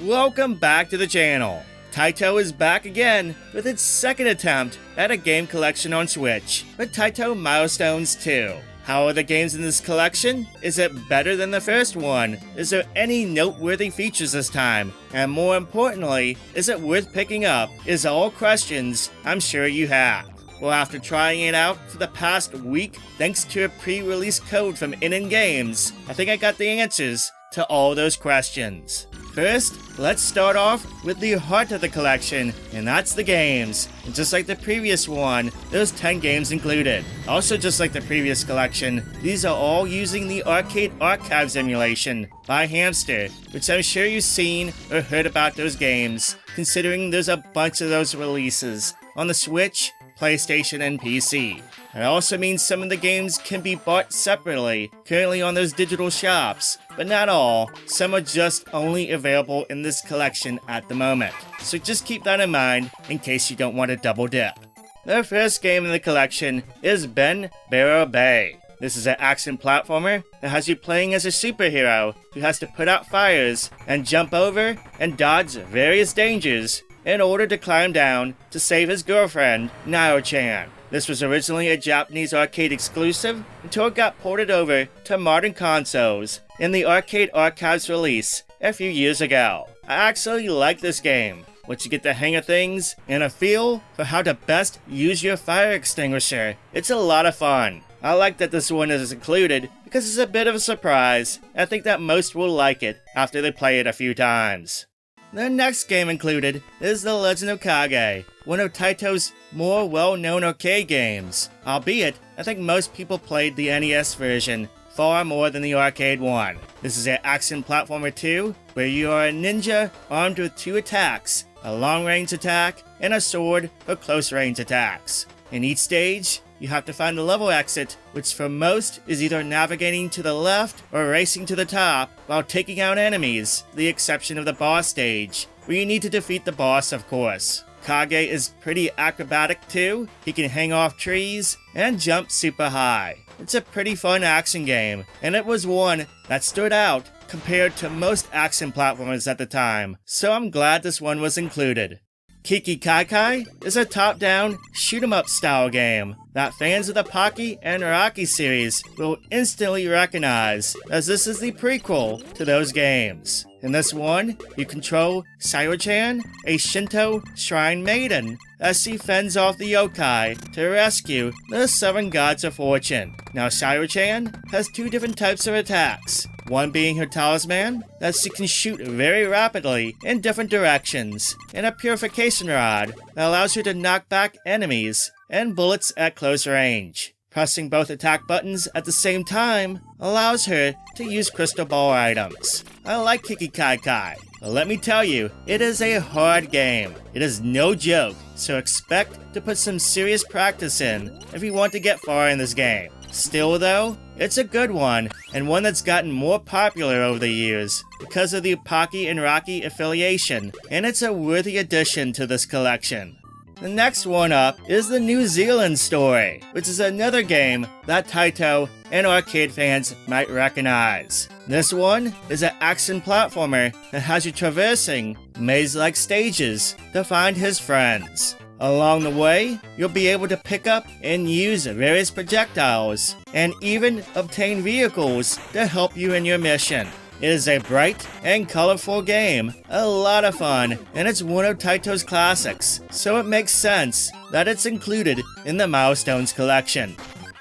Welcome back to the channel. Taito is back again with its second attempt at a game collection on Switch with Taito Milestones 2. How are the games in this collection? Is it better than the first one? Is there any noteworthy features this time? And more importantly, is it worth picking up? Is all questions I'm sure you have. Well, after trying it out for the past week, thanks to a pre-release code from NN Games, I think I got the answers to all those questions. First, let's start off with the heart of the collection, and that's the games. And just like the previous one, there's 10 games included. Also, just like the previous collection, these are all using the Arcade Archives emulation by Hamster, which I'm sure you've seen or heard about those games, considering there's a bunch of those releases on the Switch, PlayStation, and PC. It also means some of the games can be bought separately, currently on those digital shops, but not all. Some are just only available in this collection at the moment. So just keep that in mind in case you don't want to double dip. The first game in the collection is Bero Beh. This is an action platformer that has you playing as a superhero who has to put out fires and jump over and dodge various dangers in order to climb down to save his girlfriend, Nayo-chan. This was originally a Japanese arcade exclusive until it got ported over to modern consoles in the Arcade Archives release a few years ago. I actually like this game. Once you get the hang of things and a feel for how to best use your fire extinguisher, it's a lot of fun. I like that this one is included because it's a bit of a surprise. I think that most will like it after they play it a few times. The next game included is The Legend of Kage, one of Taito's more well-known arcade games. Albeit, I think most people played the NES version far more than the arcade one. This is an action platformer 2, where you are a ninja armed with 2 attacks, a long-range attack and a sword for close-range attacks. In each stage, you have to find a level exit, which for most is either navigating to the left or racing to the top while taking out enemies, with the exception of the boss stage, where you need to defeat the boss, of course. Kage is pretty acrobatic too. He can hang off trees and jump super high. It's a pretty fun action game, and it was one that stood out compared to most action platformers at the time, so I'm glad this one was included. Kiki Kaikai is a top-down, shoot-'em-up style game that fans of the Pocky and Rocky series will instantly recognize, as this is the prequel to those games. In this one, you control Sayori-chan, a Shinto shrine maiden, as she fends off the yokai to rescue the 7 gods of fortune. Now, Sayori-chan has 2 different types of attacks. One being her talisman, that she can shoot very rapidly in different directions, and a purification rod that allows her to knock back enemies and bullets at close range. Pressing both attack buttons at the same time allows her to use crystal ball items. I like Kiki Kaikai, but let me tell you, it is a hard game. It is no joke, so expect to put some serious practice in if you want to get far in this game. Still though, it's a good one, and one that's gotten more popular over the years because of the Pocky and Rocky affiliation, and it's a worthy addition to this collection. The next one up is the NewZealand Story, which is another game that Taito and arcade fans might recognize. This one is an action platformer that has you traversing maze-like stages to find his friends. Along the way, you'll be able to pick up and use various projectiles, and even obtain vehicles to help you in your mission. It is a bright and colorful game, a lot of fun, and it's one of Taito's classics, so it makes sense that it's included in the Milestones collection.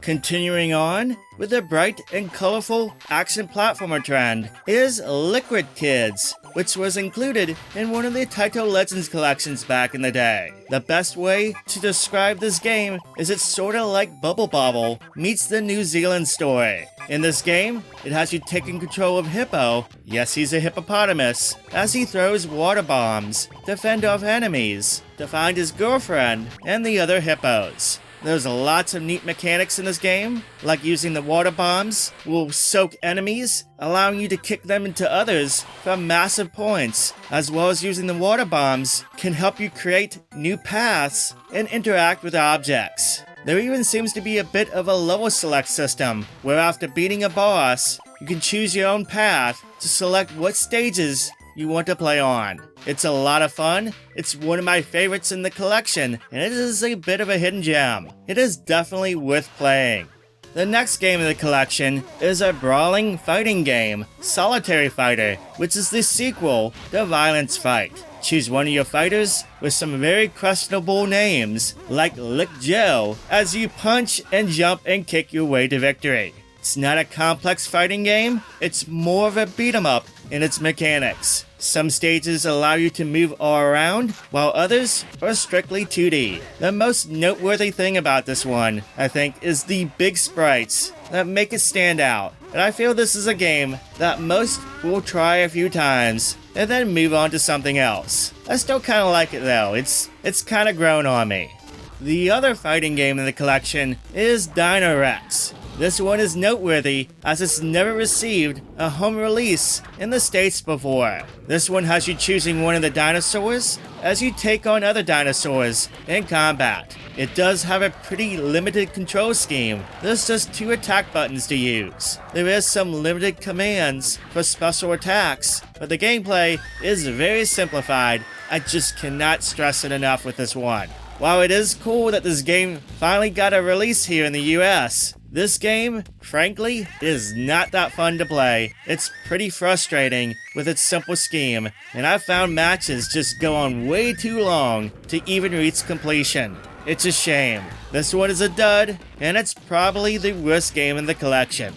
Continuing on with the bright and colorful action platformer trend is Liquid Kids, which was included in one of the Taito Legends collections back in the day. The best way to describe this game is it's sorta like Bubble Bobble meets the NewZealand Story. In this game, it has you taking control of Hippo, yes, he's a hippopotamus, as he throws water bombs to fend off enemies, to find his girlfriend and the other hippos. There's lots of neat mechanics in this game, like using the water bombs will soak enemies, allowing you to kick them into others from massive points, as well as using the water bombs can help you create new paths and interact with objects. There even seems to be a bit of a level select system, where after beating a boss, you can choose your own path to select what stages you want to play on. It's a lot of fun, it's one of my favorites in the collection, and it is a bit of a hidden gem. It is definitely worth playing. The next game in the collection is a brawling fighting game, Solitary Fighter, which is the sequel to Violence Fight. Choose one of your fighters with some very questionable names, like Lick Joe, as you punch and jump and kick your way to victory. It's not a complex fighting game, it's more of a beat 'em up in its mechanics. Some stages allow you to move all around, while others are strictly 2D. The most noteworthy thing about this one, I think, is the big sprites that make it stand out. And I feel this is a game that most will try a few times and then move on to something else. I still kinda like it though, it's kinda grown on me. The other fighting game in the collection is Dinorex. This one is noteworthy as it's never received a home release in the States before. This one has you choosing one of the dinosaurs as you take on other dinosaurs in combat. It does have a pretty limited control scheme. There's just 2 attack buttons to use. There is some limited commands for special attacks, but the gameplay is very simplified. I just cannot stress it enough with this one. While it is cool that this game finally got a release here in the US, this game, frankly, is not that fun to play. It's pretty frustrating with its simple scheme, and I've found matches just go on way too long to even reach completion. It's a shame. This one is a dud, and it's probably the worst game in the collection.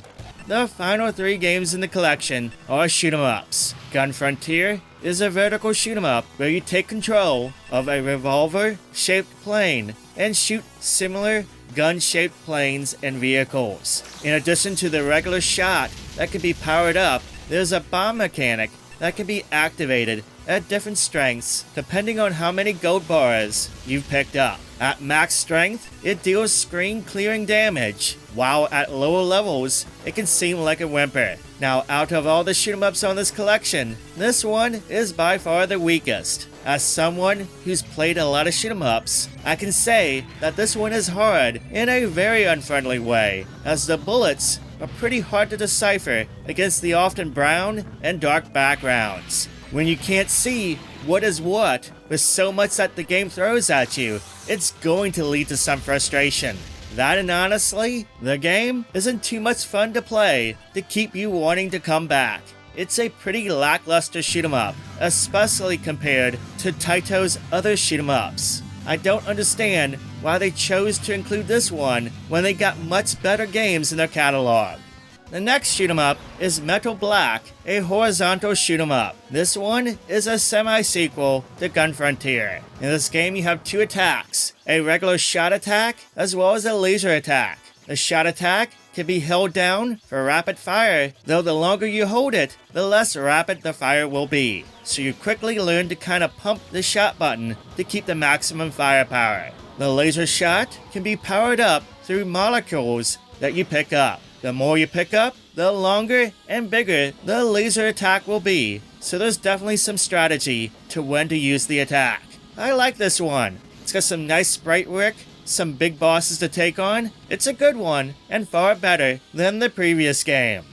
The final 3 games in the collection are shoot 'em ups. Gun Frontier is a vertical shoot 'em up where you take control of a revolver-shaped plane and shoot similar gun-shaped planes and vehicles. In addition to the regular shot that can be powered up, there's a bomb mechanic that can be activated at different strengths depending on how many gold bars you've picked up. At max strength, it deals screen-clearing damage, while at lower levels, it can seem like a whimper. Now, out of all the shoot 'em ups on this collection, this one is by far the weakest. As someone who's played a lot of shoot 'em ups, I can say that this one is hard in a very unfriendly way, as the bullets are pretty hard to decipher against the often brown and dark backgrounds. When you can't see what is what with so much that the game throws at you, it's going to lead to some frustration. That, and honestly, the game isn't too much fun to play to keep you wanting to come back. It's a pretty lackluster shoot 'em up, especially compared to Taito's other shoot 'em ups. I don't understand why they chose to include this one when they got much better games in their catalog. The next shoot 'em up is Metal Black, a horizontal shoot 'em up. This one is a semi-sequel to Gun Frontier. In this game you have 2 attacks, a regular shot attack as well as a laser attack. The shot attack can be held down for rapid fire, though the longer you hold it, the less rapid the fire will be. So you quickly learn to kind of pump the shot button to keep the maximum firepower. The laser shot can be powered up through molecules that you pick up. The more you pick up, the longer and bigger the laser attack will be, so there's definitely some strategy to when to use the attack. I like this one. It's got some nice sprite work, some big bosses to take on. It's a good one, and far better than the previous game.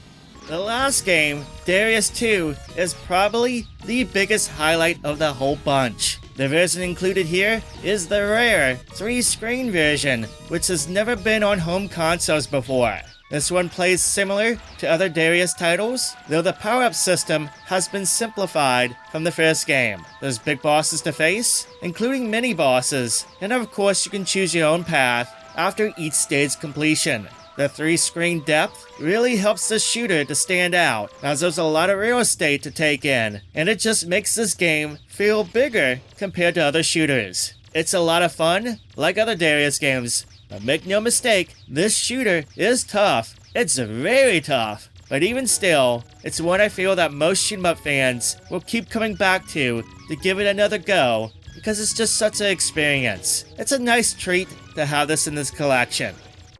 The last game, Darius II, is probably the biggest highlight of the whole bunch. The version included here is the rare 3-screen version, which has never been on home consoles before. This one plays similar to other Darius titles, though the power-up system has been simplified from the first game. There's big bosses to face, including mini-bosses, and of course you can choose your own path after each stage completion. The 3-screen depth really helps the shooter to stand out, as there's a lot of real estate to take in, and it just makes this game feel bigger compared to other shooters. It's a lot of fun, like other Darius games, but make no mistake, this shooter is tough. It's very tough. But even still, it's one I feel that most shoot 'em up fans will keep coming back to give it another go, because it's just such an experience. It's a nice treat to have this in this collection.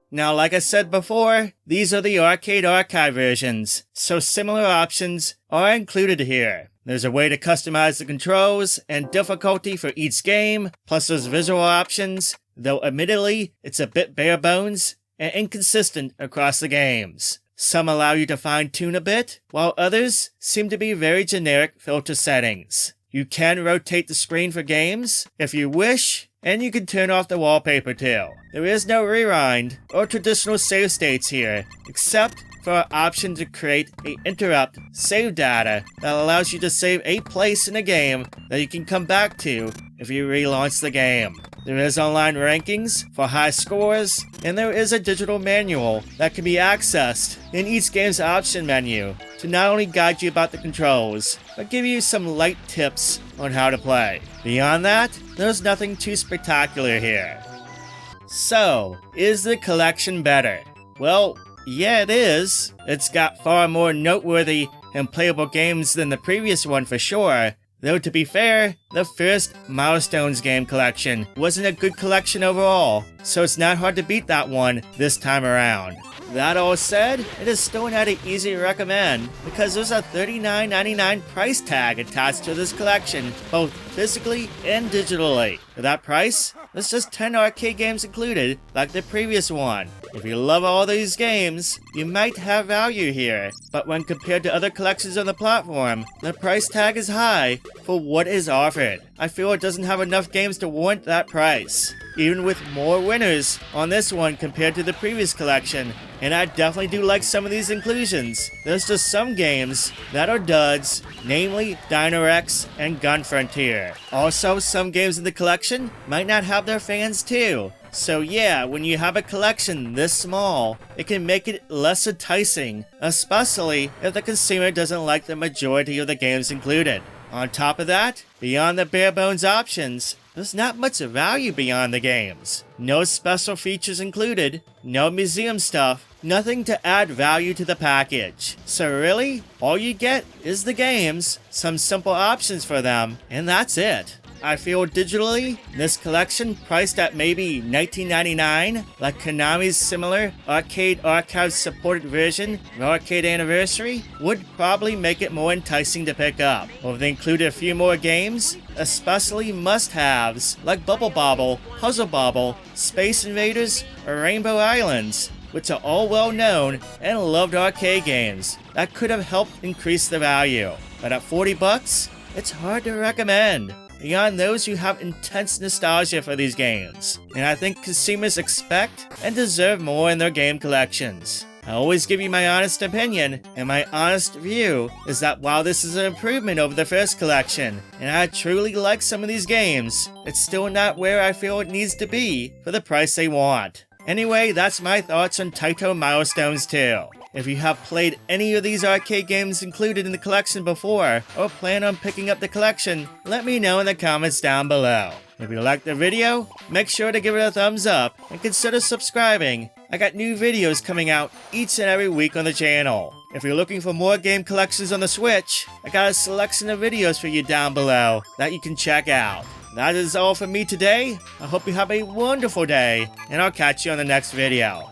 Now, like I said before, these are the Arcade Archive versions, so similar options are included here. There's a way to customize the controls and difficulty for each game, plus there's visual options, though admittedly, it's a bit bare bones and inconsistent across the games. Some allow you to fine-tune a bit, while others seem to be very generic filter settings. You can rotate the screen for games if you wish, and you can turn off the wallpaper too. There is no rewind or traditional save states here, except for an option to create an interrupt save data that allows you to save a place in a game that you can come back to if you relaunch the game. There is online rankings for high scores, and there is a digital manual that can be accessed in each game's option menu to not only guide you about the controls, but give you some light tips on how to play. Beyond that, there's nothing too spectacular here. So, is the collection better? Well, yeah, it is. It's got far more noteworthy and playable games than the previous one for sure. Though to be fair, the first Milestones game collection wasn't a good collection overall, so it's not hard to beat that one this time around. That all said, it is still not an easy recommend because there's a $39.99 price tag attached to this collection, both physically and digitally. For that price, there's just 10 arcade games included, like the previous one. If you love all these games, you might have value here, but when compared to other collections on the platform, the price tag is high for what is offered. I feel it doesn't have enough games to warrant that price, even with more winners on this one compared to the previous collection, and I definitely do like some of these inclusions. There's just some games that are duds, namely Dinorex and Gun Frontier. Also, some games in the collection might not have their fans too. So yeah, when you have a collection this small, it can make it less enticing, especially if the consumer doesn't like the majority of the games included. On top of that, beyond the bare bones options, there's not much value beyond the games. No special features included, no museum stuff, nothing to add value to the package. So really, all you get is the games, some simple options for them, and that's it. I feel digitally, this collection priced at maybe $19.99, like Konami's similar Arcade Archive supported version of Arcade Anniversary, would probably make it more enticing to pick up. Or if they included a few more games, especially must-haves like Bubble Bobble, Puzzle Bobble, Space Invaders, or Rainbow Islands, which are all well-known and loved arcade games that could have helped increase the value. But at $40, it's hard to recommend. Beyond those who have intense nostalgia for these games, and I think consumers expect and deserve more in their game collections. I always give you my honest opinion, and my honest view is that while this is an improvement over the first collection, and I truly like some of these games, it's still not where I feel it needs to be for the price they want. Anyway, that's my thoughts on Taito Milestones 2. If you have played any of these arcade games included in the collection before, or plan on picking up the collection, let me know in the comments down below. If you liked the video, make sure to give it a thumbs up and consider subscribing. I got new videos coming out each and every week on the channel. If you're looking for more game collections on the Switch, I got a selection of videos for you down below that you can check out. That is all for me today. I hope you have a wonderful day, and I'll catch you on the next video.